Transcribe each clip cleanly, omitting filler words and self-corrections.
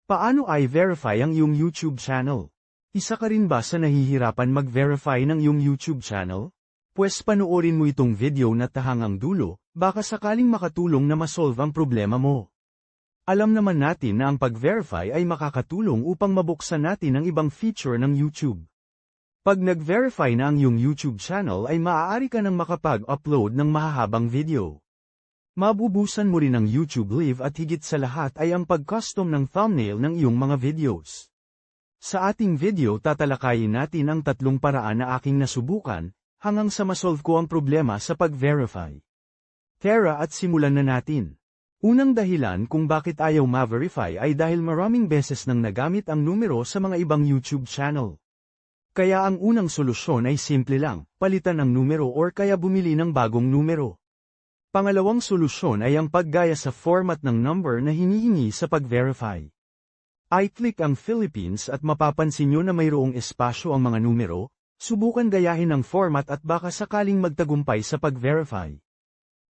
Paano i-verify ang iyong YouTube channel? Isa ka rin ba sa nahihirapan mag-verify ng iyong YouTube channel? Pwes panoorin mo itong video na tahangang dulo, baka sakaling makatulong na masolve ang problema mo. Alam naman natin na ang pag-verify ay makakatulong upang mabuksan natin ang ibang feature ng YouTube. Pag nag-verify na ang iyong YouTube channel ay maaari ka nang makapag-upload ng mahahabang video. Mabubusan mo rin ang YouTube Live at higit sa lahat ay ang pag-custom ng thumbnail ng iyong mga videos. Sa ating video tatalakayin natin ang 3 paraan na aking nasubukan, hanggang sa masolve ko ang problema sa pag-verify. Tara at simulan na natin. Unang dahilan kung bakit ayaw ma-verify ay dahil maraming beses nang nagamit ang numero sa mga ibang YouTube channel. Kaya ang unang solusyon ay simple lang, palitan ang numero or kaya bumili ng bagong numero. Pangalawang solusyon ay ang paggaya sa format ng number na hinihingi sa pag-verify. I-click ang Philippines at mapapansin nyo na mayroong espasyo ang mga numero, subukan gayahin ang format at baka sakaling magtagumpay sa pag-verify.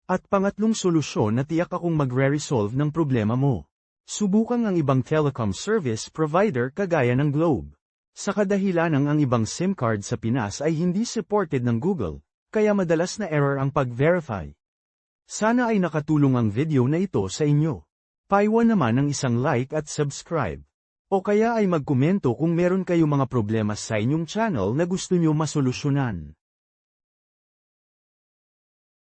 At pangatlong solusyon na tiyak akong magre-resolve ng problema mo. Subukan ang ibang telecom service provider kagaya ng Globe. Sa kadahilanang ang ibang SIM card sa Pinas ay hindi supported ng Google, kaya madalas na error ang pag-verify. Sana ay nakatulong ang video na ito sa inyo. Paiwan naman ng isang like at subscribe. O kaya ay magkomento kung meron kayong mga problema sa inyong channel na gusto nyo masolusyonan.